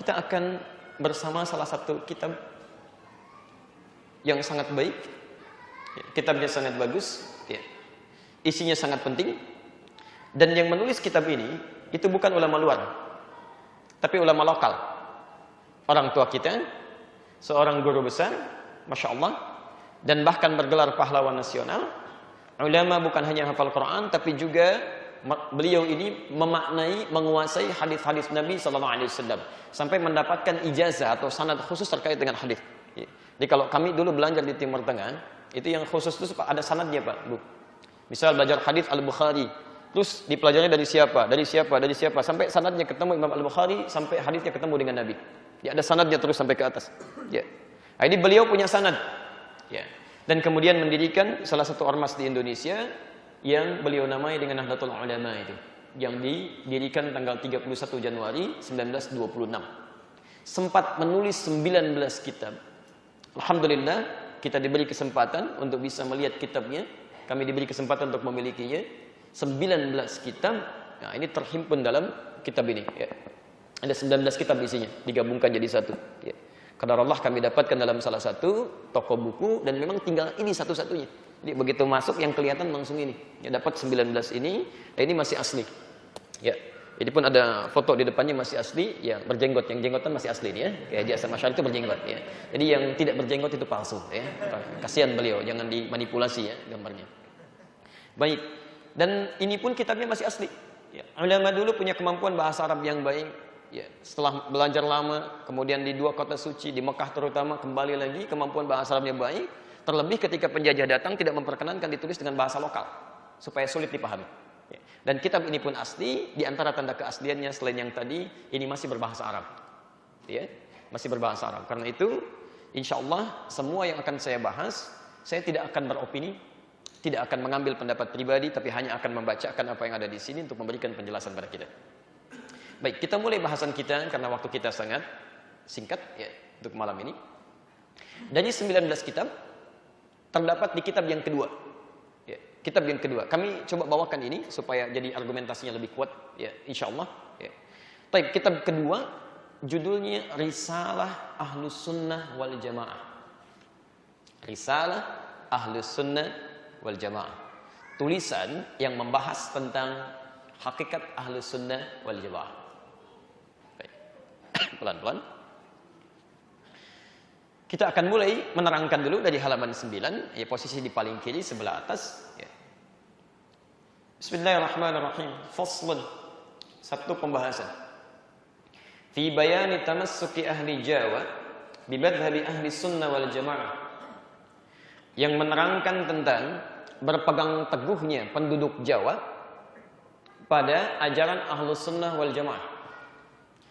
kita akan bersama salah satu kitab yang sangat baik, kitabnya sangat bagus, isinya sangat penting, dan yang menulis kitab ini itu bukan ulama luar, tapi ulama lokal, orang tua kita, seorang guru besar, Masya Allah, dan bahkan bergelar pahlawan nasional. Ulama bukan hanya hafal Quran, tapi juga beliau ini memaknai, menguasai hadis-hadis Nabi SAW sampai mendapatkan ijazah atau sanad khusus terkait dengan hadis. Jadi kalau kami dulu belajar di Timur Tengah, itu yang khusus itu ada sanadnya Pak, Bu. Misal belajar hadis Al-Bukhari, terus dipelajari dari siapa, sampai sanadnya ketemu Imam Al-Bukhari, sampai hadisnya ketemu dengan Nabi. Ya, ada sanadnya terus sampai ke atas. Ya. Nah, ini beliau punya sanad. Ya. Dan kemudian mendirikan salah satu ormas di Indonesia yang beliau namai dengan Nahdlatul Ulama itu, yang didirikan tanggal 31 Januari 1926. Sempat menulis 19 kitab. Alhamdulillah kita diberi kesempatan untuk bisa melihat kitabnya. Kami diberi kesempatan untuk memilikinya. 19 kitab. Nah, ini terhimpun dalam kitab ini, ya. Ada 19 kitab isinya, digabungkan jadi satu, ya. Qadar Allah kami dapatkan dalam salah satu toko buku, dan memang tinggal ini satu-satunya. Jadi begitu masuk yang kelihatan langsung ini. Ya, dapat 19 ini, ini masih asli. Ya. Ini pun ada foto di depannya masih asli, ya, berjenggot, yang jenggotan masih asli ya. Kayak Haji Hasan Masyari itu berjenggot ya. Jadi yang tidak berjenggot itu palsu ya. Kasihan beliau, jangan dimanipulasi ya gambarnya. Baik. Dan ini pun kitabnya masih asli. Ya. Ulama dulu punya kemampuan bahasa Arab yang baik. Ya. Setelah belajar lama, kemudian di 2 kota suci, di Mekah terutama, kembali lagi kemampuan bahasa Arabnya baik. Terlebih ketika penjajah datang tidak memperkenankan ditulis dengan bahasa lokal supaya sulit dipahami. Dan kitab ini pun asli. Di antara tanda keasliannya selain yang tadi, ini masih berbahasa Arab. Ya, masih berbahasa Arab. Karena itu, insya Allah semua yang akan saya bahas, saya tidak akan beropini, tidak akan mengambil pendapat pribadi, tapi hanya akan membacakan apa yang ada di sini untuk memberikan penjelasan pada kita. Baik, kita mulai bahasan kita karena waktu kita sangat singkat ya untuk malam ini. Dari 19 kitab terdapat di kitab yang kedua. Ya, kitab yang kedua. Kami coba bawakan ini supaya jadi argumentasinya lebih kuat ya, insyaallah ya. Baik, kitab kedua judulnya Risalah Ahlus Sunnah wal Jamaah. Risalah Ahlus Sunnah wal Jamaah. Tulisan yang membahas tentang hakikat Ahlus Sunnah wal Jamaah. Baik. Pelan-pelan. Kita akan mulai menerangkan dulu dari halaman 9, ya, posisi di paling kiri sebelah atas. Ya. Bismillahirrahmanirrahim. Faslun. Satu pembahasan. Fi bayani tamassuki ahli Jawa bi madhhabi ahli sunnah wal jamaah. Yang menerangkan tentang berpegang teguhnya penduduk Jawa pada ajaran ahlus sunnah wal jamaah.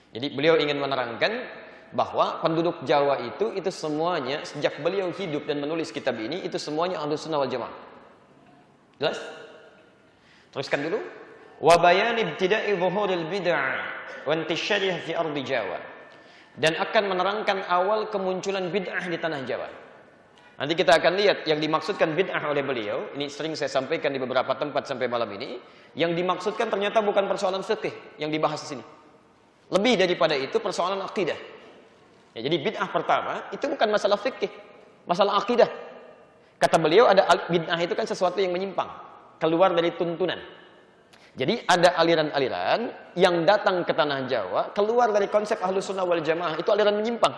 Jadi beliau ingin menerangkan bahwa penduduk Jawa itu semuanya sejak beliau hidup dan menulis kitab ini itu semuanya ahlus sunnah wal jamaah. Jelas? Teruskan dulu. Wa bayan ibtida'i dhuhuril bid'ah wa intisyariha fi ardi Jawa. Dan akan menerangkan awal kemunculan bid'ah di tanah Jawa. Nanti kita akan lihat yang dimaksudkan bid'ah oleh beliau, ini sering saya sampaikan di beberapa tempat sampai malam ini, yang dimaksudkan ternyata bukan persoalan fikih yang dibahas di sini. Lebih daripada itu persoalan akidah. Ya, jadi bid'ah pertama itu bukan masalah fikih, masalah akidah. Kata beliau ada bid'ah itu kan sesuatu yang menyimpang, keluar dari tuntunan. Jadi ada aliran-aliran yang datang ke tanah Jawa, keluar dari konsep ahlus sunnah wal jamaah, itu aliran menyimpang,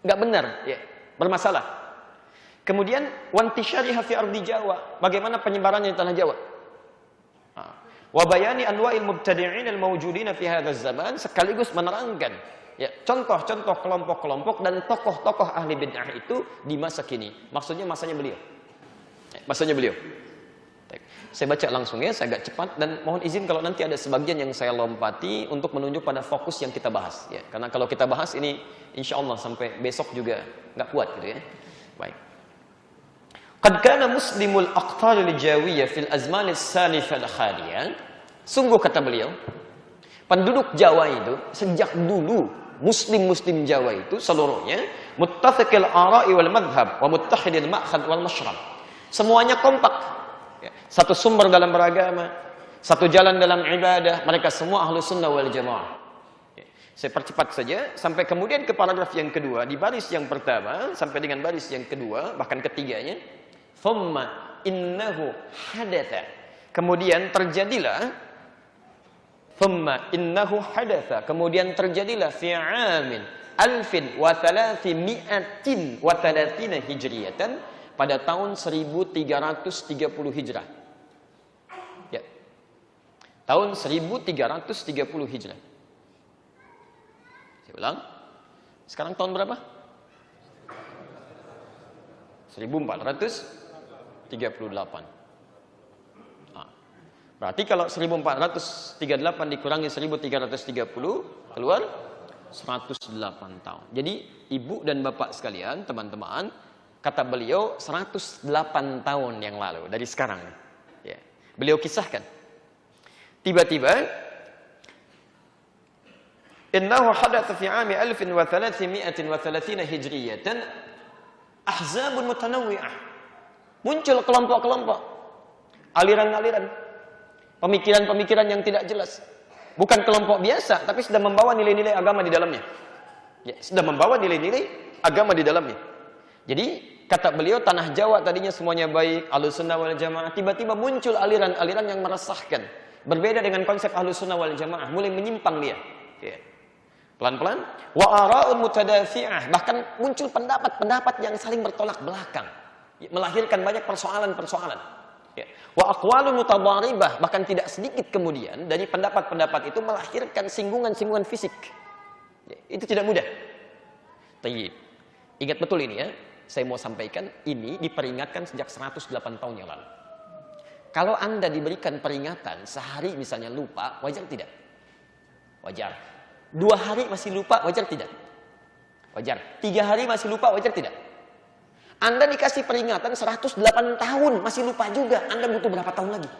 nggak benar, ya, bermasalah. Kemudian wantisyariha fi ardi Jawa, bagaimana penyebarannya di tanah Jawa. Wa bayani anwa'il mubtadi'in al-mawjudina fi hadzal zaman, sekaligus menerangkan ya, contoh-contoh kelompok-kelompok dan tokoh-tokoh ahli bid'ah itu di masa kini. Maksudnya masanya beliau. Masanya beliau. Saya baca langsung ya, saya agak cepat dan mohon izin kalau nanti ada sebagian yang saya lompati untuk menunjuk pada fokus yang kita bahas ya. Karena kalau kita bahas ini insyaallah sampai besok juga nggak kuat gitu ya. Baik. Qad kana muslimul aqtar al-jawiyah fil azman as-salifah al-khaliyah. Sungguh kata beliau, penduduk Jawa itu sejak dulu muslim Jawa itu seluruhnya muttafiqil ara'i wal madhhab wa muttahidil ma'khad wal mashrab. Semuanya kompak. Ya, satu sumber dalam beragama, satu jalan dalam ibadah, mereka semua ahlus sunnah wal jamaah. Ya, Saya percepat saja sampai kemudian ke paragraf yang kedua, di baris yang pertama sampai dengan baris yang kedua bahkan ketiganya. Thumma innahu hadatha. Kemudian terjadilah thumma innahu hadatha. Kemudian terjadilah fi 'amin 1330 hijriyatan pada tahun 1330 Hijrah. Ya. Tahun 1330 Hijrah. Saya ulang. Sekarang tahun berapa? 1438. Berarti kalau 1438 dikurangi 1330 keluar 108 tahun. Jadi ibu dan bapak sekalian, teman-teman, kata beliau 108 tahun yang lalu dari sekarang. Ya. Beliau kisahkan. Tiba-tiba innahu hadatha fi 'ami 1330 hijriyatan ahzabun mutanawwi'ah. Muncul kelompok-kelompok, aliran-aliran, pemikiran-pemikiran yang tidak jelas. Bukan kelompok biasa, tapi sudah membawa nilai-nilai agama di dalamnya. Ya, sudah membawa nilai-nilai agama di dalamnya. Jadi, kata beliau, tanah Jawa tadinya semuanya baik, Ahlussunnah wal Jamaah, tiba-tiba muncul aliran-aliran yang meresahkan. Berbeda dengan konsep Ahlussunnah wal Jamaah, mulai menyimpang dia. Ya. Pelan-pelan, wa ara'un mutadafi'ah, bahkan muncul pendapat-pendapat yang saling bertolak belakang, melahirkan banyak persoalan-persoalan. Ya. Wa aqwalun mutadharibah, bahkan tidak sedikit kemudian dari pendapat-pendapat itu melahirkan singgungan-singgungan fisik. Ya, itu tidak mudah. Tayyib. Ingat betul ini ya, saya mau sampaikan ini diperingatkan sejak 108 tahun yang lalu. Kalau Anda diberikan peringatan sehari misalnya lupa, wajar tidak? Wajar. 2 hari masih lupa, wajar tidak? Wajar. 3 hari masih lupa, wajar tidak? Anda dikasih peringatan 108 tahun, masih lupa juga. Anda butuh berapa tahun lagi?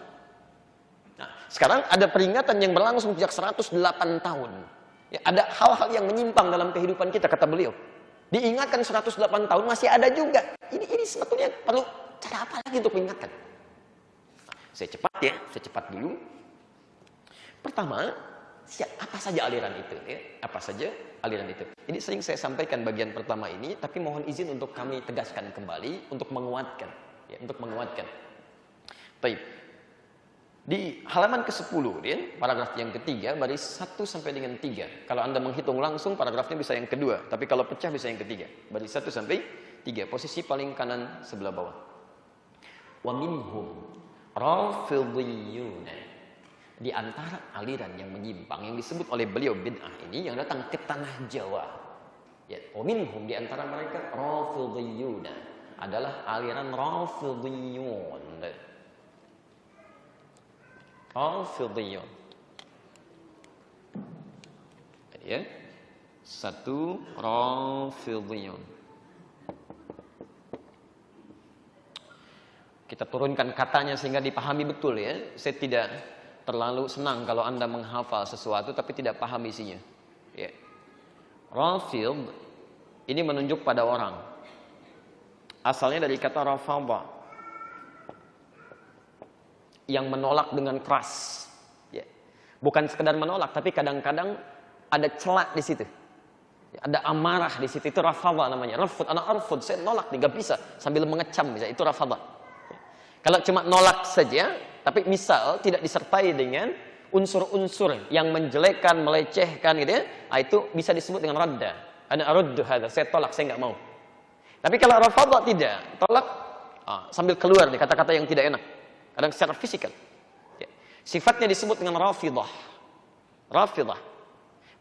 Nah, sekarang ada peringatan yang berlangsung sejak 108 tahun. Ya, ada hal-hal yang menyimpang dalam kehidupan kita, kata beliau. Diingatkan 108 tahun, masih ada juga. Ini sebetulnya perlu cara apa lagi untuk mengingatkan? Nah, saya cepat dulu. Pertama, apa saja aliran itu? Ya? Apa saja aliran itu? Ini sering saya sampaikan bagian pertama ini, tapi mohon izin untuk kami tegaskan kembali untuk menguatkan, ya, untuk menguatkan. Baik. Di halaman ke-10, ya, paragraf yang ketiga, baris 1 sampai dengan 3. Kalau Anda menghitung langsung, paragrafnya bisa yang kedua, tapi kalau pecah bisa yang ketiga. Baris 1 sampai 3, posisi paling kanan sebelah bawah. Wa minhum rafidhiyyun. Di antara aliran yang menyimpang yang disebut oleh beliau bid'ah ini yang datang ke tanah Jawa. Ya, minhum di antara mereka rafidhiyyun adalah aliran rafidhiyyun. Rafidhiyyun. Ya. 1 rafidhiyyun. Kita turunkan katanya sehingga dipahami betul ya. Saya tidak terlalu senang kalau Anda menghafal sesuatu tapi tidak paham isinya. Ya. Rafidh ini menunjuk pada orang. Asalnya dari kata rafadha, yang menolak dengan keras. Ya. Bukan sekedar menolak, tapi kadang-kadang ada celak di situ. Ya, ada amarah di situ. Itu rafadha namanya. Rafud, anak arfud, saya nolak nih, gak bisa sambil mengecam bisa. Itu rafadha. Ya. Kalau cuma nolak saja, tapi misal tidak disertai dengan unsur-unsur yang menjelekkan, melecehkan gitu ya, itu bisa disebut dengan radda. Ana aruddu hadza, saya tolak, saya enggak mau. Tapi kalau rafadha tidak, tolak sambil keluar nih kata-kata yang tidak enak. Kadang secara fisikal. Ya. Sifatnya disebut dengan rafidah. Rafidah.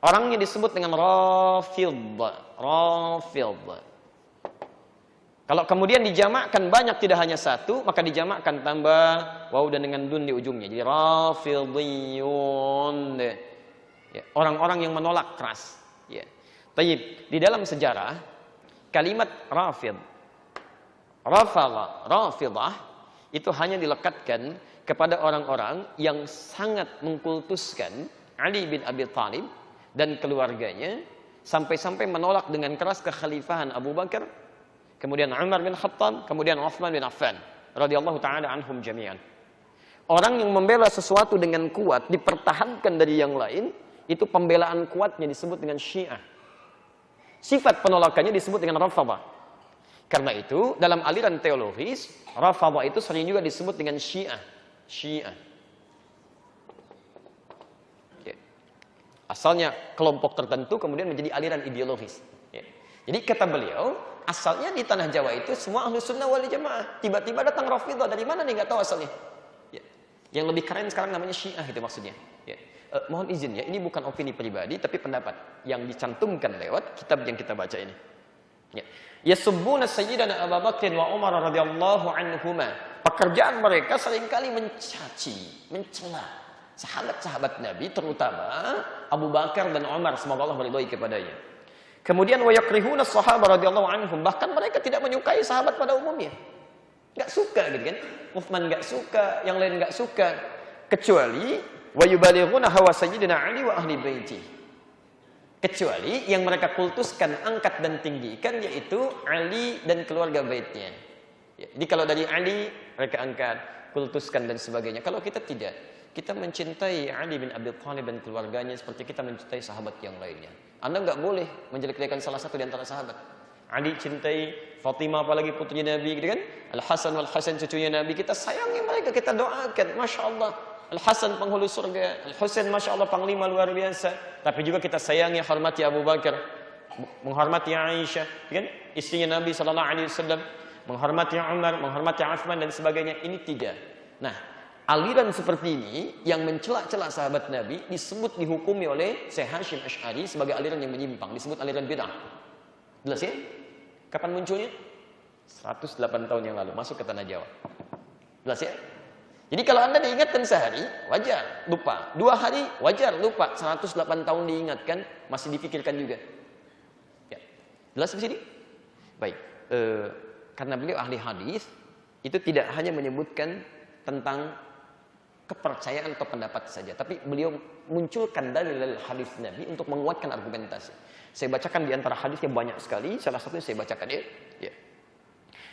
Orangnya disebut dengan rafidh. Rafidh. Kalau kemudian dijamakkan banyak tidak hanya satu, maka dijamakkan tambah waw dan dengan dun di ujungnya. Jadi rafidhiyun. Ya, orang-orang yang menolak keras. Ya. Tayyib, di dalam sejarah kalimat rafidh, rafadha, rafidah itu hanya dilekatkan kepada orang-orang yang sangat mengkultuskan Ali bin Abi Thalib dan keluarganya sampai-sampai menolak dengan keras kekhalifahan Abu Bakar, kemudian Umar bin Khattab, kemudian Uthman bin Affan radhiyallahu taala anhum jami'an. Orang yang membela sesuatu dengan kuat dipertahankan dari yang lain, Itu pembelaan kuatnya disebut dengan Syiah. Sifat penolakannya disebut dengan Rafadhah. Karena itu dalam aliran teologis, Rafadhah itu sering juga disebut dengan Syiah. Syiah. Ya. Asalnya kelompok tertentu kemudian menjadi aliran ideologis. Ya. Jadi kata beliau, asalnya di tanah Jawa itu semua ahlu sunnah wal jamaah. Tiba-tiba datang Rafidhah, dari mana nih nggak tahu asalnya. Ya. Yang lebih keren sekarang namanya Syiah itu maksudnya. Ya. Mohon izin ya, ini bukan opini pribadi tapi pendapat yang dicantumkan lewat kitab yang kita baca ini. Ya. Yasubbuna sayyidana Abu Bakr wa Umar radhiyallahu anhuma. Pekerjaan mereka seringkali mencaci, mencela sahabat-sahabat Nabi, terutama Abu Bakar dan Umar, semoga Allah meridhai kepadanya. Kemudian wa yakrihuna sahabat radhiyallahu anhum, bahkan mereka tidak menyukai sahabat pada umumnya. Enggak suka gitu kan? Utsman enggak suka, yang lain enggak suka, kecuali wa yubalighuna hawa sayyidina Ali wa ahli baiti. Kecuali yang mereka kultuskan, angkat dan tinggikan yaitu Ali dan keluarga baitnya. Ya, jadi kalau dari Ali mereka angkat, kultuskan dan sebagainya. Kalau kita tidak, kita mencintai Ali bin Abi Thalib dan keluarganya seperti kita mencintai sahabat yang lainnya. Anda enggak boleh menjelek-jelekan salah satu di antara sahabat. Ali cintai Fatimah, apalagi putri Nabi gitu kan? Al-Hasan wal Hasan cucunya Nabi, kita sayangi mereka, kita doakan, Masya Allah. Al-Hasan penghulu surga, Al-Husain Masya Allah panglima luar biasa. Tapi juga kita sayangi, hormati Abu Bakar, menghormati Aisyah, kan? Istrinya Nabi SAW, menghormati Umar, menghormati Utsman dan sebagainya. Ini tidak. Nah, aliran seperti ini yang mencela-cela sahabat Nabi disebut, dihukumi oleh Syekh Hashim Asy'ari sebagai aliran yang menyimpang, disebut aliran bid'ah. Jelas ya? Kapan munculnya? 108 tahun yang lalu masuk ke tanah Jawa. Jelas ya? Jadi kalau Anda diingatkan sehari, wajar, lupa. 2 hari, wajar, lupa. 108 tahun diingatkan, masih dipikirkan juga. Ya. Jelas di sini? Baik. Karena beliau ahli hadis, itu tidak hanya menyebutkan tentang kepercayaan atau pendapat saja, tapi beliau munculkan dalil hadis Nabi untuk menguatkan argumentasi. Saya bacakan di antara hadisnya banyak sekali, salah satunya saya bacakan ya. Ya.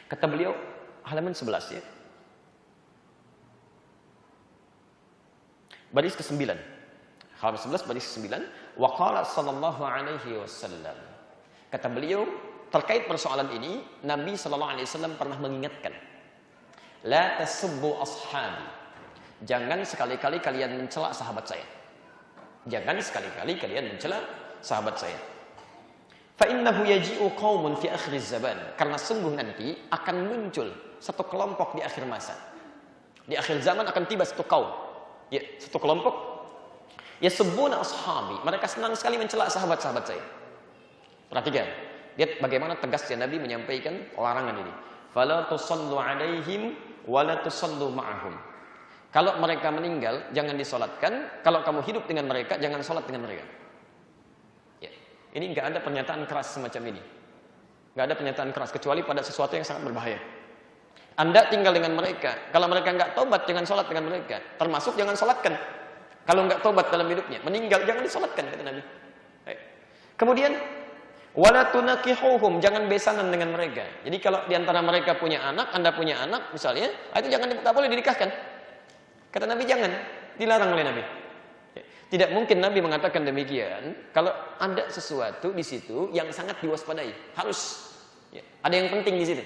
Kata beliau, halaman 11 ya. Baris ke-9. Halaman 11 baris ke-9. Wa qala sallallahu alaihi wasallam. Kata beliau, terkait persoalan ini, Nabi sallallahu alaihi wasallam pernah mengingatkan, la tasubbu ashabi. Jangan sekali-kali kalian mencela sahabat saya. Jangan sekali-kali kalian mencela sahabat saya. Fa innahu yaji'u qaumun fi akhiriz zaman. Karena sungguh nanti akan muncul satu kelompok di akhir masa. Di akhir zaman akan tiba satu kaum. Ya, satu kelompok yasubbuna ashabi. Mereka senang sekali mencela sahabat-sahabat saya. Perhatikan, lihat bagaimana tegasnya Nabi menyampaikan larangan ini. Fala tusallu alaihim wa la tusallu ma'ahum. Kalau mereka meninggal jangan disolatkan, kalau kamu hidup dengan mereka jangan solat dengan mereka. Ya. Ini enggak ada pernyataan keras semacam ini. Enggak ada pernyataan keras kecuali pada sesuatu yang sangat berbahaya. Anda tinggal dengan mereka, kalau mereka enggak tobat jangan sholat dengan mereka, termasuk jangan sholatkan. Kalau enggak tobat dalam hidupnya, meninggal jangan disolatkan kata Nabi. Baik. Kemudian wala tunakihuhum, jangan besanan dengan mereka. Jadi kalau di antara mereka punya anak, Anda punya anak misalnya, itu jangan, enggak boleh dinikahkan. Kata Nabi jangan, dilarang oleh Nabi. Tidak mungkin Nabi mengatakan demikian kalau ada sesuatu di situ yang sangat diwaspadai, harus ada yang penting di situ.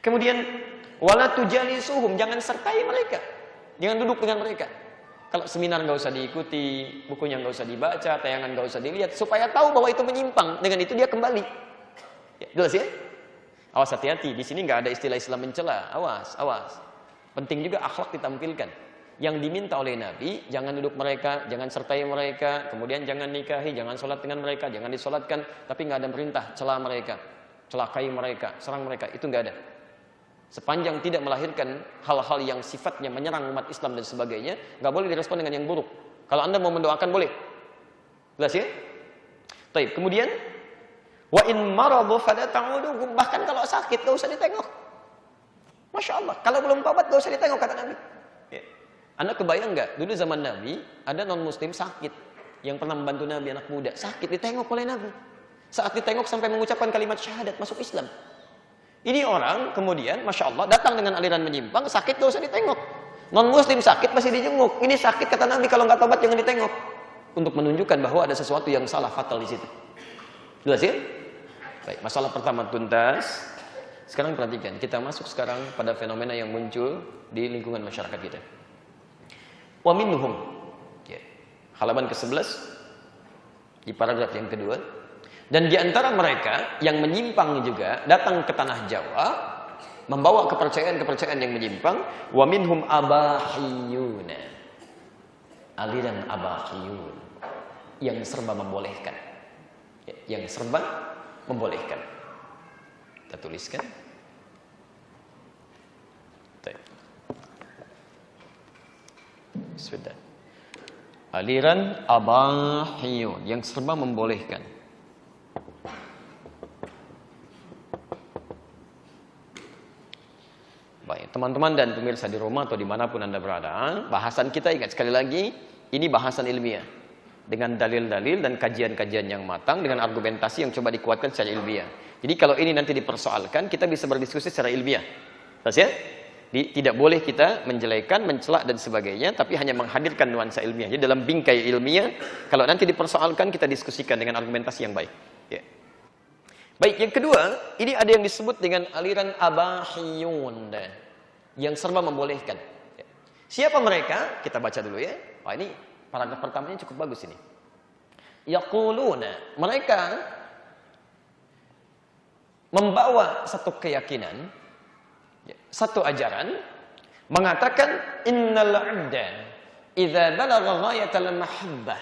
Kemudian wala tujalisuhum, jangan sertai mereka. Jangan duduk dengan mereka. Kalau seminar enggak usah diikuti, bukunya enggak usah dibaca, tayangan enggak usah dilihat supaya tahu bahwa itu menyimpang. Dengan itu dia kembali. Ya, jelas ya? Awas, hati-hati, di sini enggak ada istilah Islam mencela. Awas, awas. Penting juga akhlak ditampilkan. Yang diminta oleh Nabi, jangan duduk mereka, jangan sertai mereka, kemudian jangan nikahi, jangan sholat dengan mereka, jangan disolatkan, tapi enggak ada perintah cela mereka, celakai mereka, serang mereka, itu enggak ada. Sepanjang tidak melahirkan hal-hal yang sifatnya menyerang umat Islam dan sebagainya, nggak boleh direspon dengan yang buruk. Kalau Anda mau mendoakan boleh. Jelas ya? Baik. Kemudian wa in maradu fala ta'udu, bahkan kalau sakit nggak usah ditengok. Masya Allah. Kalau belum tobat nggak usah ditengok kata Nabi. Ya. Anda kebayang nggak? Dulu zaman Nabi ada non Muslim sakit yang pernah membantu Nabi, anak muda sakit ditengok oleh Nabi. Saat ditengok sampai mengucapkan kalimat syahadat masuk Islam. Ini orang kemudian, Masya Allah, datang dengan aliran menyimpang, sakit gak usah ditengok. Non muslim sakit masih dijenguk. Ini sakit kata Nabi, kalau nggak tobat jangan ditengok. untuk menunjukkan bahwa ada sesuatu yang salah fatal di situ. Jelas ya? Baik, masalah pertama tuntas. Sekarang perhatikan, kita masuk sekarang pada fenomena yang muncul di lingkungan masyarakat kita. Wa minhum, ya, halaman ke-11 di paragraf yang kedua. Dan di antara mereka yang menyimpang juga datang ke tanah Jawa membawa kepercayaan-kepercayaan yang menyimpang. Wa minhum abahiyuna, aliran abahiyun yang serba membolehkan, ya, yang serba membolehkan. Kita tuliskan. Sudah. Aliran abahiyun yang serba membolehkan. Baik, teman-teman dan pemirsa di rumah atau dimanapun Anda berada, bahasan kita ingat sekali lagi, ini bahasan ilmiah. Dengan dalil-dalil dan kajian-kajian yang matang, dengan argumentasi yang coba dikuatkan secara ilmiah. Jadi kalau ini nanti dipersoalkan, kita bisa berdiskusi secara ilmiah. Terus ya? Tidak boleh kita menjelekan, mencelak dan sebagainya, tapi hanya menghadirkan nuansa ilmiah. Jadi dalam bingkai ilmiah, kalau nanti dipersoalkan, kita diskusikan dengan argumentasi yang baik. Ya. Baik, yang kedua, ini ada yang disebut dengan aliran abahiyun, yang serba membolehkan. Ya. Siapa mereka? Kita baca dulu ya. Wah, ini paragraf pertamanya cukup bagus ini. Yaquluna, mereka membawa satu keyakinan, satu ajaran, mengatakan innal 'abda idza balagha ghayatal mahabbah,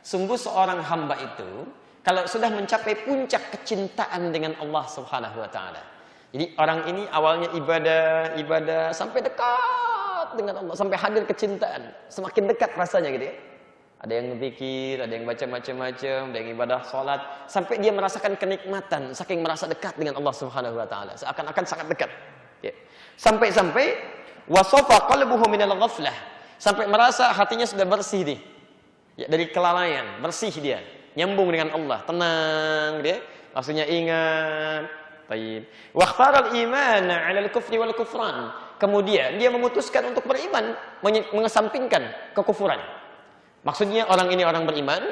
sungguh seorang hamba itu kalau sudah mencapai puncak kecintaan dengan Allah Subhanahu wa taala. Jadi orang ini awalnya ibadah sampai dekat dengan Allah, sampai hadir kecintaan, semakin dekat rasanya gitu ya. Ada yang berzikir, ada yang baca macam-macam, ada yang ibadah salat, sampai dia merasakan kenikmatan saking merasa dekat dengan Allah Subhanahu wa taala, seakan-akan sangat dekat. Ya. Sampai-sampai wasafa qalbuhu minal ghaflah, sampai merasa hatinya sudah bersih nih. Ya, dari kelalaian, bersih dia, nyambung dengan Allah, tenang dia, maksudnya ingat. Baik. Wa ikhtaral iman 'ala al-kufri wal kufran. Kemudian dia memutuskan untuk beriman, mengesampingkan kekufuran. Maksudnya orang ini orang beriman,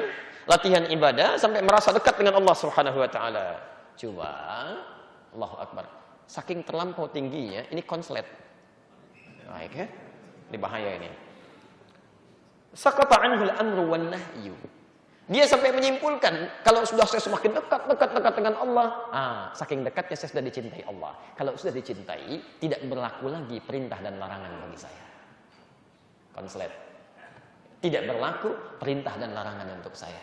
latihan ibadah sampai merasa dekat dengan Allah Subhanahu wa taala. Coba Allahu akbar. Saking terlampau tingginya, ini konslet. Baik ya? Ini bahaya ini. Saqata anhul amru wan nahyu. Dia sampai menyimpulkan, kalau sudah saya semakin dekat dengan Allah, saking dekatnya saya sudah dicintai Allah. Kalau sudah dicintai, tidak berlaku lagi perintah dan larangan bagi saya. Konslet. Tidak berlaku perintah dan larangan untuk saya.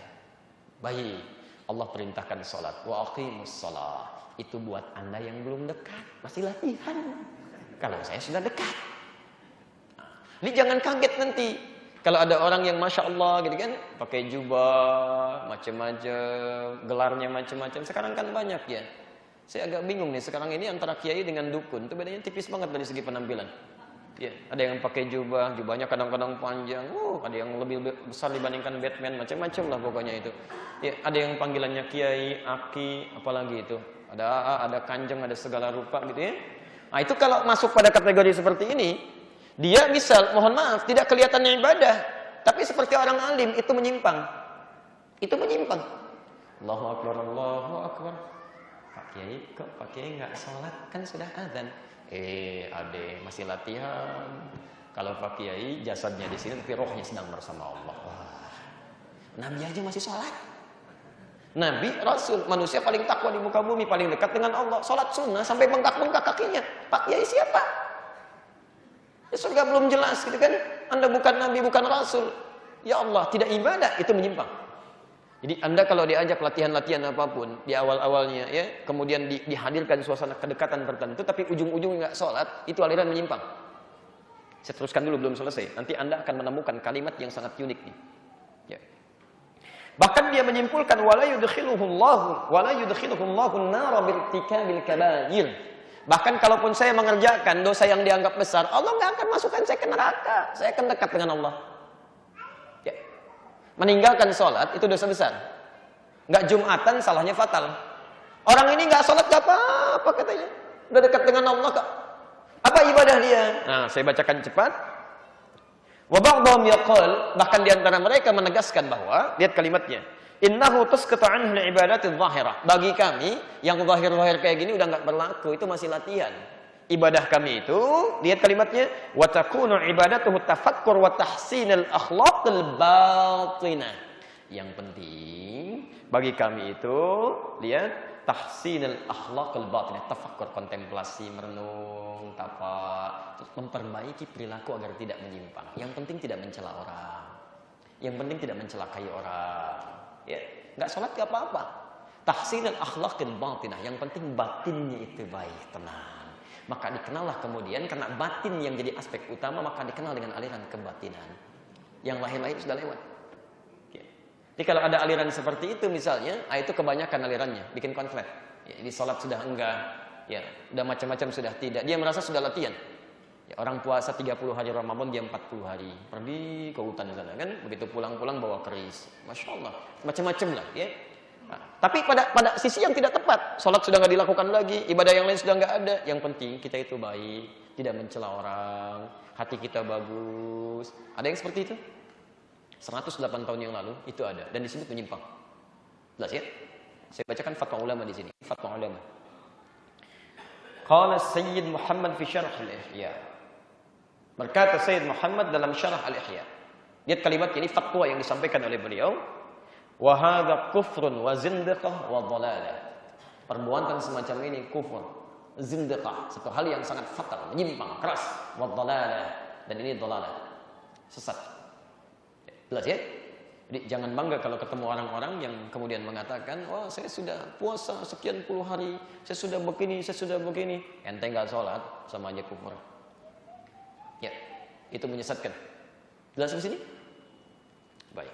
Baik, Allah perintahkan salat, wa aqimus shalah. Itu buat Anda yang belum dekat, masih latihan. Kalau saya sudah dekat. Ini jangan kaget nanti. Kalau ada orang yang Masya Allah gitu kan, pakai jubah, macam-macam, gelarnya macam-macam. Sekarang kan banyak ya. Saya agak bingung nih, sekarang ini antara kiai dengan dukun, itu bedanya tipis banget dari segi penampilan. Ya, ada yang pakai jubah, jubahnya kadang-kadang panjang. Ada yang lebih besar dibandingkan Batman, macam-macam lah pokoknya itu. Ya, ada yang panggilannya kiai, aki, apalagi itu. Ada kanjeng, ada segala rupa gitu ya. Nah, itu kalau masuk pada kategori seperti ini, dia misal, mohon maaf, tidak kelihatannya ibadah, tapi seperti orang alim, itu menyimpang. Itu menyimpang. Allahu akbar, Allahu akbar. Pak Kiai, kok Pak Kiai nggak sholat? Kan sudah azan. Ade masih latihan. Kalau Pak Kiai jasadnya di sini, tapi rohnya sedang bersama Allah. Wah. Nabi aja masih sholat. Nabi, Rasul, manusia paling takwa di muka bumi, paling dekat dengan Allah. Sholat sunnah sampai bengkak-bengkak kakinya. Pak Kiai siapa? Ya, surga belum jelas gitu kan. Anda bukan Nabi, bukan Rasul. Ya Allah, tidak ibadah, itu menyimpang. Jadi Anda kalau diajak latihan-latihan apapun di awal-awalnya ya, kemudian dihadirkan suasana kedekatan tertentu, tapi ujung-ujungnya nggak sholat, itu aliran menyimpang. Saya teruskan dulu, belum selesai. Nanti Anda akan menemukan kalimat yang sangat unik nih. Ya. Bahkan dia menyimpulkan wala yudkhiluhullahu an-nara birtikabil kabair. Bahkan kalaupun saya mengerjakan dosa yang dianggap besar, Allah nggak akan masukkan saya ke neraka. Saya akan dekat dengan Allah. Ya. Meninggalkan sholat itu dosa besar. Nggak Jumatan, salahnya fatal. Orang ini nggak sholat nggak apa-apa katanya. Udah dekat dengan Allah kok. Apa ibadah dia? Nah, saya bacakan cepat. Wa ba'dhum yaqul, bahkan di antara mereka menegaskan bahwa, lihat kalimatnya, innahu tasqatu anhu al-ibadatu adh-dhahirah. Bagi kami yang zahir-zahir kayak gini udah enggak berlaku, itu masih latihan. Ibadah kami itu, lihat kalimatnya, wa takunu ibadatuhu tafakkur wa tahsinul akhlaqil batinah. Yang penting bagi kami itu, lihat, tahsinul akhlaqil batinah, tafakkur, kontemplasi, merenung, tapa, terus memperbaiki perilaku agar tidak menyimpang. Yang penting tidak mencela orang. Yang penting tidak mencelakai orang. Ya, enggak salat enggak apa-apa. Tahsinul akhlaqil batinah, yang penting batinnya itu baik, tenang. Maka dikenallah kemudian, karena batin yang jadi aspek utama, maka dikenal dengan aliran kebatinan. Yang lain-lain sudah lewat. Jadi kalau ada aliran seperti itu misalnya, itu kebanyakan alirannya, bikin konflik. Ya, di sholat sudah enggak, ya, udah macam-macam sudah tidak. Dia merasa sudah latihan. Ya, orang puasa 30 hari Ramadan, dia 40 hari. Pergi ke hutan sana kan, begitu pulang-pulang bawa keris. Masya Allah, macam-macam lah. Ya. Nah, tapi pada sisi yang tidak tepat, sholat sudah enggak dilakukan lagi, ibadah yang lain sudah enggak ada. Yang penting kita itu baik, tidak mencela orang, hati kita bagus. Ada yang seperti itu? 108 tahun yang lalu itu ada dan disebut menyimpang. Jelas ya? Saya bacakan fatwa ulama di sini. Fatwa ulama. Qala Sayyid Muhammad fi Syarh al-Ihya. Berkata Sayyid Muhammad dalam Syarh al-Ihya. Lihat kalimat ini, fatwa yang disampaikan oleh beliau. Wa hadza kufrun wa zindiqah wa dhalalah. Perbuatan semacam ini kufur, zindiqah, satu hal yang sangat fatal, menyimpang, keras, wa dhalalah, dan ini dhalalah, sesat. Jelas ya? Jadi jangan bangga kalau ketemu orang-orang yang kemudian mengatakan, wah saya sudah puasa sekian puluh hari, saya sudah begini, saya sudah begini. Ente nggak sholat, sama aja kufur. Ya, itu menyesatkan. Jelas di sini? Baik,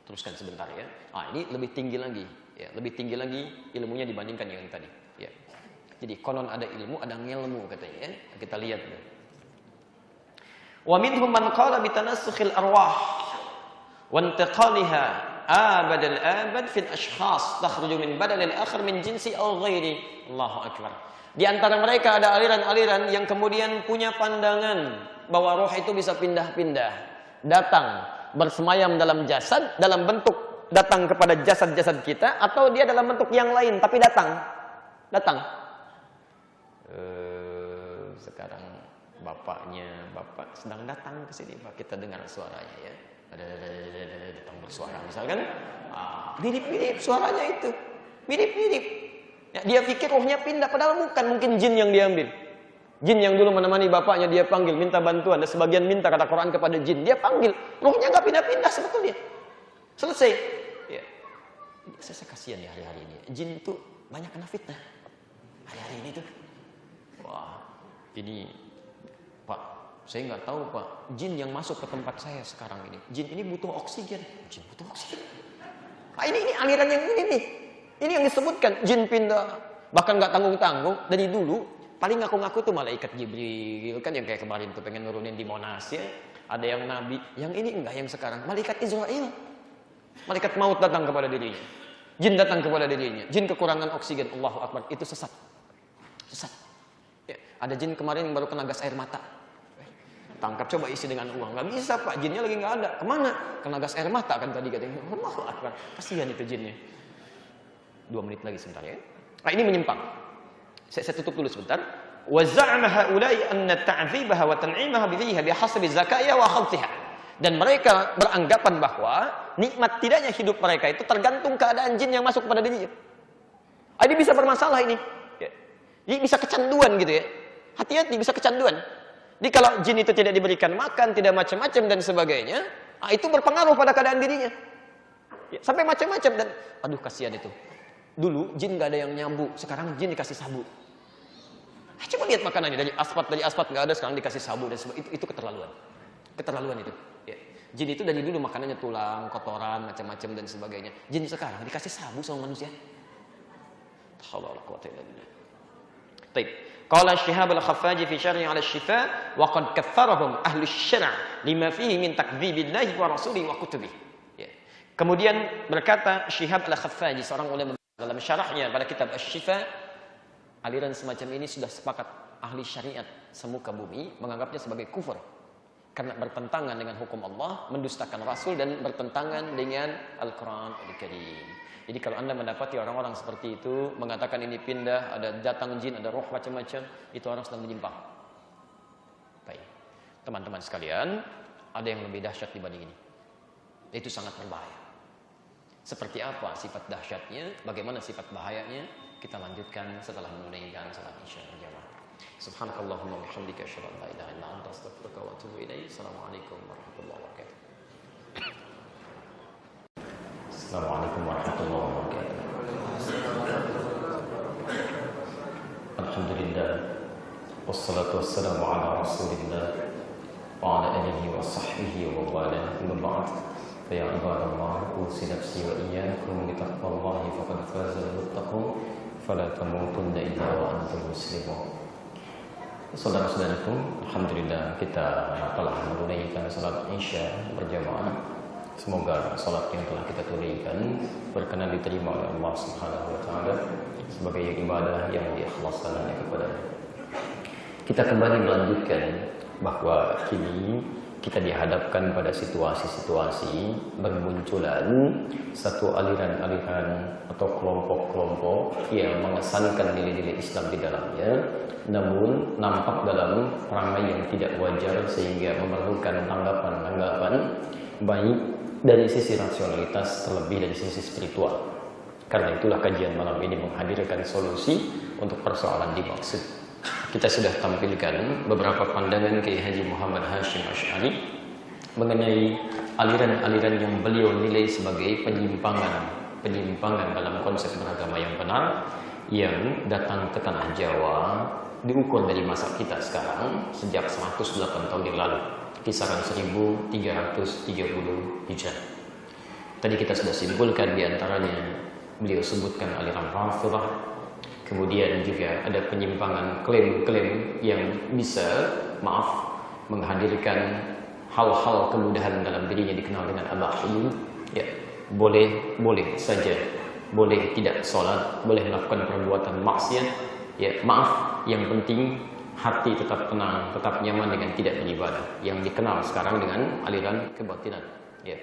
teruskan sebentar ya. Ini lebih tinggi lagi, ya, lebih tinggi lagi ilmunya dibandingkan yang tadi. Ya. Jadi konon ada ilmu, ada ngelmu katanya. Ya. Kita lihat. Ya. Wa minhum man qala bi tanassukhil arwah وانتقالها آبد الآبد في الأشخاص تخرج من بدن الآخر من جنس أو غيره. Allahu Akbar. Di antara mereka ada aliran-aliran yang kemudian punya pandangan bahwa roh itu bisa pindah-pindah, datang bersemayam dalam jasad, dalam bentuk datang kepada jasad-jasad kita, atau dia dalam bentuk yang lain tapi datang. Sekarang bapak sedang datang ke sini, Pak. Kita dengar suaranya ya. Datang bersuara misalkan, mirip-mirip suaranya itu, mirip-mirip. Ya, dia pikir rohnya pindah, padahal bukan, mungkin jin yang diambil. Jin yang dulu menemani bapaknya dia panggil, minta bantuan. Dan sebagian minta kata Quran kepada jin, dia panggil, rohnya nggak pindah-pindah sebetulnya. Selesai. Ya. Saya kasihan ya hari-hari ini. Jin itu banyak kena fitnah. Hari-hari ini tuh, wah, ini Pak. Saya nggak tahu Pak, jin yang masuk ke tempat saya sekarang ini, jin ini butuh oksigen. Jin butuh oksigen. Ini aliran yang ini nih. Ini yang disebutkan jin pindah, bahkan nggak tanggung-tanggung. Dari dulu paling ngaku-ngaku tuh malaikat Jibril kan, yang kayak kemarin tuh pengen nurunin di Monas ya. Ada yang nabi, yang ini enggak, yang sekarang malaikat Israel. Malaikat maut datang kepada dirinya. Jin datang kepada dirinya. Jin kekurangan oksigen. Allahu Akbar, itu sesat. Sesat. Ya, ada jin kemarin yang baru kena gas air mata. Tangkap, coba isi dengan uang. Nggak bisa Pak, jinnya lagi nggak ada. Kemana? Kena gas air mata kan tadi katanya. Allahu Akbar, kasihan itu jinnya. 2 menit lagi sebentar ya. Ini menyimpang. Saya tutup dulu sebentar. Wa za'ama haula'i anna ta'dzibaha wa tan'imaha bihiha bihasabi zakaiha wa khaltiha. Dan mereka beranggapan bahwa nikmat tidaknya hidup mereka itu tergantung keadaan jin yang masuk kepada dirinya. Ini bisa bermasalah ini. Ini bisa kecanduan gitu ya. Hati-hati, bisa kecanduan. Jadi kalau jin itu tidak diberikan makan, tidak macam-macam dan sebagainya, itu berpengaruh pada keadaan dirinya. Ya, sampai macam-macam dan aduh kasihan itu. Dulu jin nggak ada yang nyambu, sekarang jin dikasih sabu. Coba lihat makanannya, dari aspat nggak ada, sekarang dikasih sabu dan sebagainya. Itu keterlaluan. Keterlaluan itu. Ya. Jin itu dari dulu makanannya tulang, kotoran, macam-macam dan sebagainya. Jin sekarang dikasih sabu sama manusia. Allahu Akbar. Baik. Qala Syihab al-Khaffaji fi syarhi 'ala asy-Syifa wa qad kaffarahum ahli asy-syara' lima fihi min takdzibillahi wa rasulihi wa kutubihi. Ya. Kemudian berkata Syihab al-Khaffaji, seorang ulama dalam syarahnya pada kitab Asy-Syifa, aliran semacam ini sudah sepakat ahli syariat semuka bumi menganggapnya sebagai kufur. Karena bertentangan dengan hukum Allah, mendustakan Rasul, dan bertentangan dengan Al-Quran Al-Karim. Jadi kalau Anda mendapati orang-orang seperti itu, mengatakan ini pindah, ada datang jin, ada roh macam-macam, itu orang sedang menyimpang. Baik, teman-teman sekalian, ada yang lebih dahsyat dibanding ini. Itu sangat berbahaya. Seperti apa sifat dahsyatnya, bagaimana sifat bahayanya, kita lanjutkan setelah menunaikan salat Isya berjamaah. Subhanakallahumma wa bihamdika asyhadu an la ilaha illa anta astaghfiruka wa atubu ilaik. Assalamualaikum warahmatullahi wabarakatuh. Assalamualaikum warahmatullahi wabarakatuh. Alhamdulillah, wassalatu wassalamu ala rasulillah wa ala alihi wa sahbihi wa wala, amma ba'd. Fa ya ibadallah, usi nafsi wa iyyakum bi taqwallahi faqad faza al-muttaqun, fala tamutunna illa wa antum muslimun. Saudara-saudaraku, alhamdulillah kita telah menunaikan salat Isya berjamaah. Semoga salat yang telah kita tunaikan berkenan diterima oleh Allah Subhanahu wa taala sebagai ibadah yang diikhlaskan hanya kepada-Nya. Kita kembali melanjutkan bahwa kini kita dihadapkan pada situasi-situasi bermunculan satu aliran-aliran atau kelompok-kelompok yang mengesankan nilai-nilai Islam di dalamnya, namun nampak dalam ramai yang tidak wajar sehingga memerlukan tanggapan-tanggapan baik dari sisi rasionalitas terlebih dari sisi spiritual. Karena itulah kajian malam ini menghadirkan solusi untuk persoalan dimaksud. Kita sudah tampilkan beberapa pandangan Kiai Haji Muhammad Hashim Asy'ari mengenai aliran-aliran yang beliau nilai sebagai penyimpangan dalam konsep beragama yang benar yang datang ke tanah Jawa diukur dari masa kita sekarang sejak 108 tahun yang lalu, kisaran 1330 Hijrah. Tadi kita sudah simpulkan diantaranya beliau sebutkan aliran Rafidhah. Kemudian juga ada penyimpangan klaim-klaim yang bisa, menghadirkan hal-hal kemudahan dalam dirinya dikenal dengan al-ahyun. Ya, boleh saja, boleh tidak sholat, boleh melakukan perbuatan maksiat. Ya, yang penting hati tetap tenang, tetap nyaman dengan tidak beribadah. Yang dikenal sekarang dengan aliran kebatilan. Ya.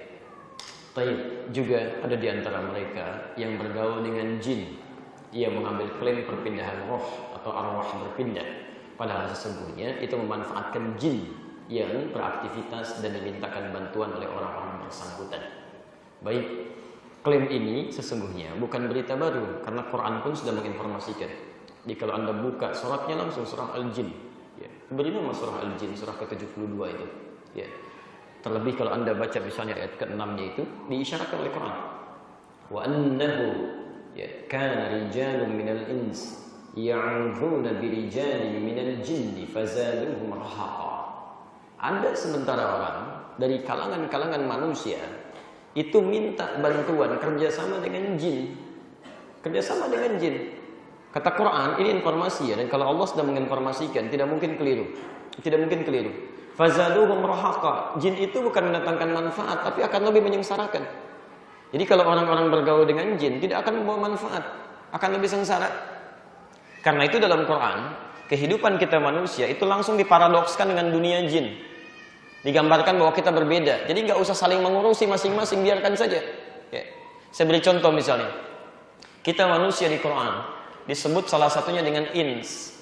Tapi juga ada di antara mereka yang bergaul dengan jin. Ia mengambil klaim perpindahan roh atau arwah berpindah. Padahal sesungguhnya itu memanfaatkan jin yang beraktivitas dan dimintakan bantuan oleh orang-orang bersangkutan. Baik, klaim ini sesungguhnya bukan berita baru karena Quran pun sudah menginformasikan. Jadi kalau Anda buka suratnya langsung surah Al-Jin. Ya, beri nama surah Al-Jin, surah ke-72 itu. Ya. Terlebih kalau Anda baca misalnya ayat ke-6-nya itu diisyaratkan oleh Quran. Wa annahu ya kana rijalun minal ins ya'udzuuna birijalin minal jinni fazaduhum rahaqa. Ada sementara orang dari kalangan-kalangan manusia itu minta bantuan kerjasama dengan jin. Kerjasama dengan jin. Kata Quran, ini informasi ya, dan kalau Allah sudah menginformasikan tidak mungkin keliru. Tidak mungkin keliru. Fazaduhum rahaqa. Jin itu bukan mendatangkan manfaat tapi akan lebih menyengsarakan. Jadi kalau orang-orang bergaul dengan jin tidak akan membawa manfaat, akan lebih sengsara. Karena itu dalam Quran, kehidupan kita manusia itu langsung diparadokskan dengan dunia jin. Digambarkan bahwa kita berbeda. Jadi nggak usah saling mengurusi masing-masing, biarkan saja. Ya. Saya beri contoh misalnya. Kita manusia di Quran disebut salah satunya dengan ins.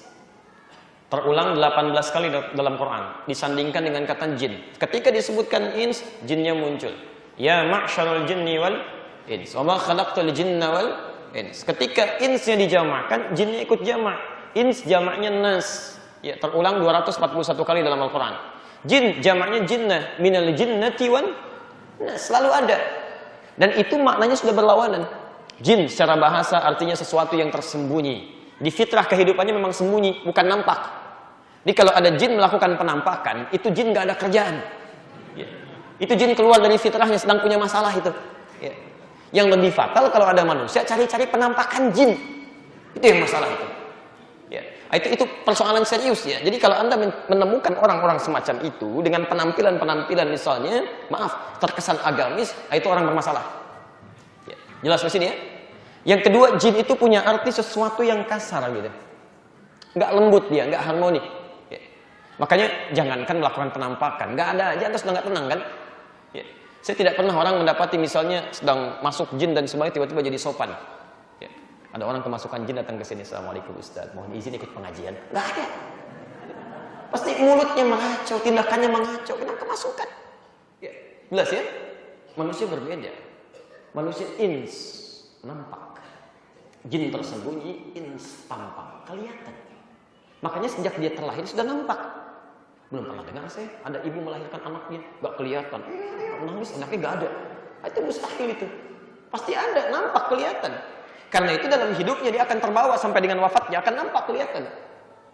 Terulang 18 kali dalam Quran. Disandingkan dengan kata jin. Ketika disebutkan ins, jinnya muncul. Ya ma'syarul jinni wal ins. Wa ma khalaqtul jinna wal ins. Ketika insnya dijamakkan, jinnya ikut jamak. Ins jamaknya nas. Ya, terulang 241 kali dalam Al-Quran. Jin jamaknya jinnah, minal jinnati wan nas, selalu ada. Dan itu maknanya sudah berlawanan. Jin secara bahasa artinya sesuatu yang tersembunyi. Di fitrah kehidupannya memang sembunyi, bukan nampak. Jadi kalau ada jin melakukan penampakan, itu jin gak ada kerjaan. Ya. Itu jin keluar dari fitrahnya, sedang punya masalah itu. Ya. Yang lebih fatal kalau ada manusia cari-cari penampakan jin. Itu yang masalah itu. Ya. Itu persoalan serius ya. Jadi kalau Anda menemukan orang-orang semacam itu dengan penampilan-penampilan misalnya, terkesan agamis, itu orang bermasalah. Ya. Jelas di sini ya. Yang kedua, jin itu punya arti sesuatu yang kasar gitu. Nggak lembut dia, nggak harmoni. Ya. Makanya jangankan melakukan penampakan, nggak ada aja terus nggak tenang kan? Ya. Saya tidak pernah orang mendapati misalnya sedang masuk jin dan sebagainya tiba-tiba jadi sopan. Ya. Ada orang kemasukan jin datang ke sini, Assalamualaikum Ustaz, mohon izin ikut pengajian. Nggak ada. Pasti mulutnya mengacau, tindakannya mengacau, kenapa kemasukan? Ya. Jelas ya? Manusia berbeda. Manusia ins nampak, jin tersembunyi, ins tampak, kelihatan. Makanya sejak dia terlahir sudah nampak. Belum pernah dengar saya ada ibu melahirkan anaknya nggak kelihatan, nangis anaknya nggak ada. Itu mustahil itu. Pasti ada, nampak, kelihatan. Karena itu dalam hidupnya dia akan terbawa sampai dengan wafatnya akan nampak, kelihatan.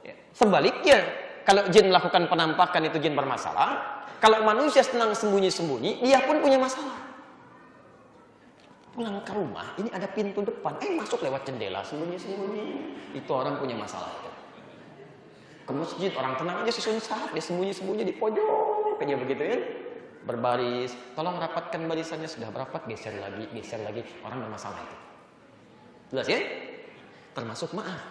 Ya. Sebaliknya, kalau jin melakukan penampakan itu jin bermasalah. Kalau manusia senang sembunyi-sembunyi, dia pun punya masalah. Pulang ke rumah, ini ada pintu depan, masuk lewat jendela sembunyi-sembunyi. Itu orang punya masalah itu. Ke masjid orang tenang aja susun sahab, dia sembunyi-sembunyi di pojok aja begitu ya. Berbaris, tolong rapatkan barisannya, sudah berapat, geser lagi, orang bermasalah itu. Jelas ya? Termasuk maaf,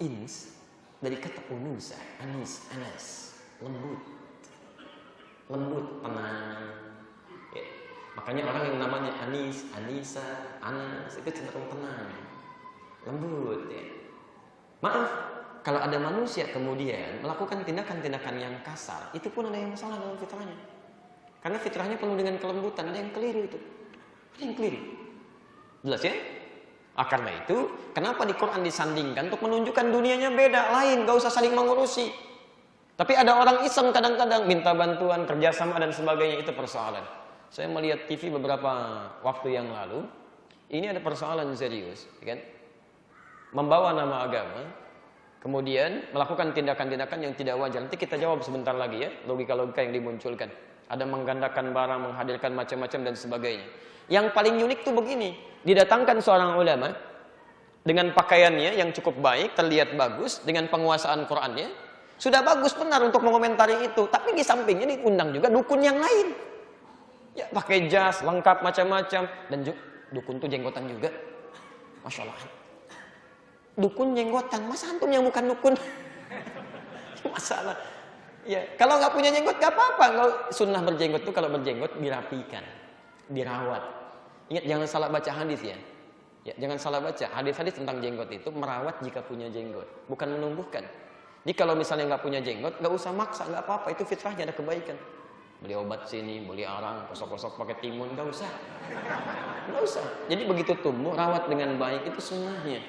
ins dari kata unusa, anis, anas, lembut, tenang. Ya. Makanya orang yang namanya anis, anisa, anas itu cenderung tenang, lembut. Ya. Maaf. Kalau ada manusia kemudian melakukan tindakan-tindakan yang kasar, itu pun ada yang salah dalam fitrahnya. Karena fitrahnya penuh dengan kelembutan, ada yang keliru itu. Ada yang keliru. Jelas ya? Karena itu, kenapa di Quran disandingkan untuk menunjukkan dunianya beda, lain, gak usah saling mengurusi. Tapi ada orang iseng kadang-kadang minta bantuan, kerjasama dan sebagainya, itu persoalan. Saya melihat TV beberapa waktu yang lalu, ini ada persoalan serius, kan? Membawa nama agama, kemudian melakukan tindakan-tindakan yang tidak wajar. Nanti kita jawab sebentar lagi ya, logika-logika yang dimunculkan. Ada menggandakan barang, menghadirkan macam-macam dan sebagainya. Yang paling unik tuh begini, didatangkan seorang ulama dengan pakaiannya yang cukup baik, terlihat bagus, dengan penguasaan Qur'annya, sudah bagus benar untuk mengomentari itu. Tapi di sampingnya diundang juga dukun yang lain. Ya pakai jas, lengkap macam-macam, dan dukun tuh jenggotan juga. Masya Allah. Dukun jenggotan, masa antum yang bukan dukun? Masalah. Ya, kalau nggak punya jenggot nggak apa-apa. Kalau sunnah berjenggot tuh kalau berjenggot dirapikan, dirawat. Ingat jangan salah baca hadis ya. Ya, jangan salah baca hadis-hadis tentang jenggot itu merawat jika punya jenggot, bukan menumbuhkan. Jadi kalau misalnya nggak punya jenggot, nggak usah maksa, nggak apa-apa. Itu fitrahnya, ada kebaikan. Beli obat sini, beli arang, kosok-kosok pakai timun, nggak usah. Nggak usah. Jadi begitu tumbuh, rawat dengan baik, itu sunnahnya.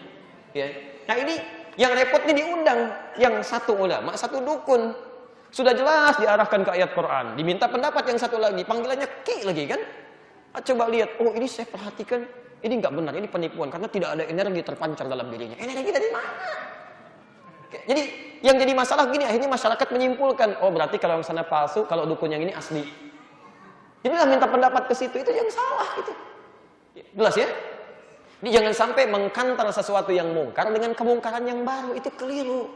Ya. Nah ini yang repot nih diundang yang satu ulama, satu dukun. Sudah jelas diarahkan ke ayat Quran, diminta pendapat yang satu lagi, panggilannya ki lagi kan? Coba lihat, oh ini saya perhatikan, ini nggak benar, ini penipuan karena tidak ada energi terpancar dalam dirinya. Energi dari mana? Jadi yang jadi masalah gini, akhirnya masyarakat menyimpulkan, oh berarti kalau yang sana palsu, kalau dukun yang ini asli. Jadi lah minta pendapat ke situ, itu yang salah itu. Jelas ya? Jadi jangan sampai mengkantar sesuatu yang mungkar dengan kemungkaran yang baru, itu keliru.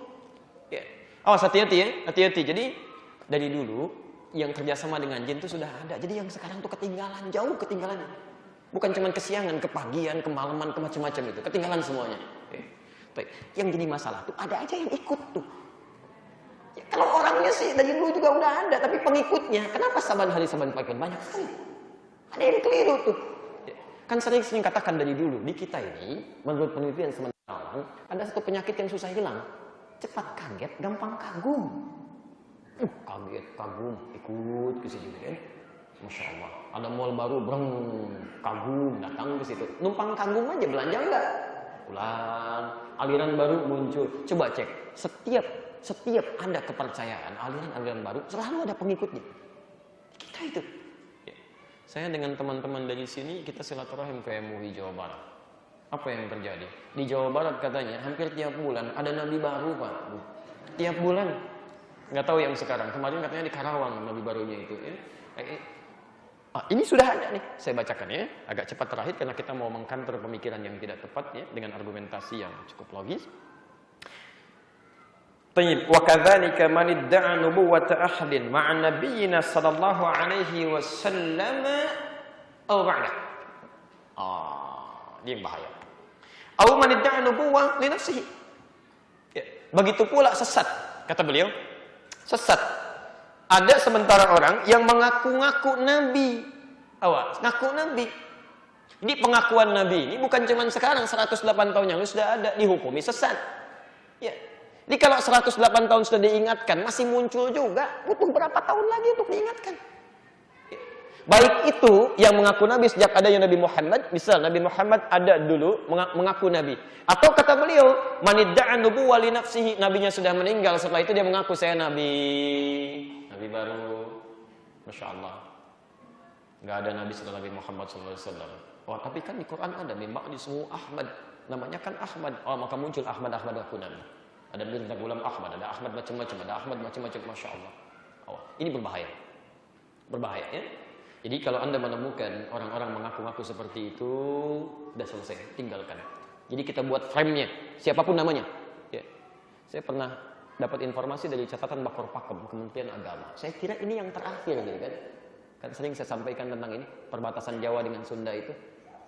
Ya. Awas, hati-hati ya, hati-hati. Jadi dari dulu yang kerjasama dengan jin itu sudah ada. Jadi yang sekarang tuh ketinggalan, jauh ketinggalan. Bukan cuma kesiangan, kepagian, kemalaman, macam-macam itu, ketinggalan semuanya. Ya. Baik. Yang jadi masalah tuh ada aja yang ikut tuh. Ya, kalau orangnya sih dari dulu juga udah ada, tapi pengikutnya, kenapa saban hari saban pagi banyak sekali? Ada yang keliru tuh. Kan sering katakan dari dulu, di kita ini, menurut penelitian sementara, ada satu penyakit yang susah hilang. Cepat kaget, gampang kagum. Kaget, kagum, ikut ke situ kan. Masya Allah. Ada mall baru, breng, kagum, datang ke situ. Numpang kagum aja, belanja enggak? Pulang, aliran baru muncul. Coba cek, setiap ada kepercayaan, aliran baru, selalu ada pengikutnya. Kita itu. Saya dengan teman-teman dari sini, kita silaturahim ke MUI Jawa Barat. Apa yang terjadi? Di Jawa Barat katanya, hampir tiap bulan ada nabi baru, Pak. Tiap bulan. Nggak tahu yang sekarang. Kemarin katanya di Karawang nabi barunya itu. Ini sudah ada nih. Saya bacakan ya. Agak cepat terakhir karena kita mau mengkanter pemikiran yang tidak tepat ya, dengan argumentasi yang cukup logis. Tayyib, wa kadzalika man idda'a nubuwwata ahadin ma'a nabiyyina sallallahu alaihi wasallam aw ba'da. Ini yang bahaya. Aw man idda'a nubuwwah li nafsihi. Ya, begitu pula sesat, kata beliau. Sesat. Ada sementara orang yang mengaku-ngaku nabi. Awas, ngaku nabi. Ini pengakuan nabi ini bukan cuma sekarang, 108 tahun yang lalu sudah ada, dihukumi sesat. Ya. Jadi kalau 108 tahun sudah diingatkan, masih muncul juga, butuh berapa tahun lagi untuk diingatkan? Ya. Baik itu yang mengaku nabi sejak adanya Nabi Muhammad, misal Nabi Muhammad ada dulu mengaku nabi. Atau kata beliau, manidda'a nubuwwa li nafsihi, nabinya sudah meninggal, setelah itu dia mengaku saya nabi. Nabi baru. Masya Allah. Nggak ada nabi setelah Nabi Muhammad SAW. Wah, tapi kan di Quran ada mimba dismu Ahmad, namanya kan Ahmad. Oh, maka muncul Ahmad aku nabi. Ada tentang Gulam Ahmad, ada Ahmad macam-macam, ada Ahmad macam-macam, masya Allah. Oh, ini berbahaya, berbahaya ya. Jadi kalau anda menemukan orang-orang mengaku-ngaku seperti itu, sudah selesai, tinggalkan. Jadi kita buat frame-nya, siapapun namanya. Ya. Saya pernah dapat informasi dari catatan Bakor Pakem Kementerian Agama. Saya kira ini yang terakhir, gitu kan? Kan sering saya sampaikan tentang ini perbatasan Jawa dengan Sunda itu.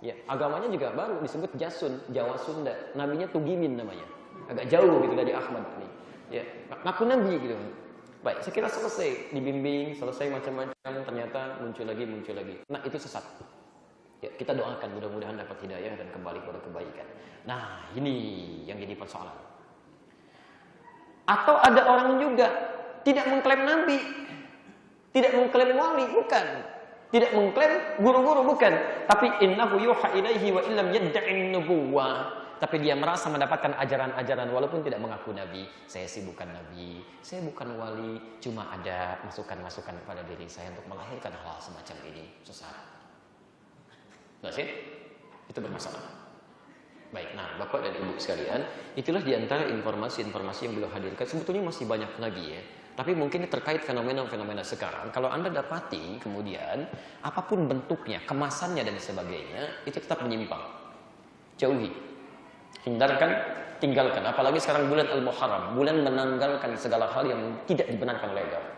Ya, agamanya juga baru disebut Jasun, Jawa Sunda. Nabinya Tugimin namanya. Agak jauh gitu dari Ahmad ini. Ya, ngaku nabi gitu. Baik, saya kira selesai, dibimbing, selesai macam-macam, ternyata muncul lagi. Nah, itu sesat. Ya, kita doakan mudah-mudahan dapat hidayah dan kembali pada kebaikan. Nah, ini yang jadi persoalan. Atau ada orang juga tidak mengklaim nabi, tidak mengklaim wali, bukan. Tidak mengklaim guru-guru, bukan. Tapi innahu yuha ilaihi wa illam yadda'in nubuwwah. Tapi dia merasa mendapatkan ajaran-ajaran walaupun tidak mengaku nabi. Saya sih bukan nabi, saya bukan wali, cuma ada masukan-masukan kepada diri saya untuk melahirkan hal semacam ini. Sesat. Nggak sih? Itu bermasalah. Baik, nah Bapak dan Ibu sekalian, itulah diantara informasi-informasi yang beliau hadirkan. Sebetulnya masih banyak lagi ya. Tapi mungkin terkait fenomena-fenomena sekarang, kalau Anda dapati kemudian apapun bentuknya, kemasannya dan sebagainya, itu tetap menyimpang. Jauhi. Hindarkan, tinggalkan. Apalagi sekarang bulan Al-Muharram, bulan menanggalkan segala hal yang tidak dibenarkan oleh agama.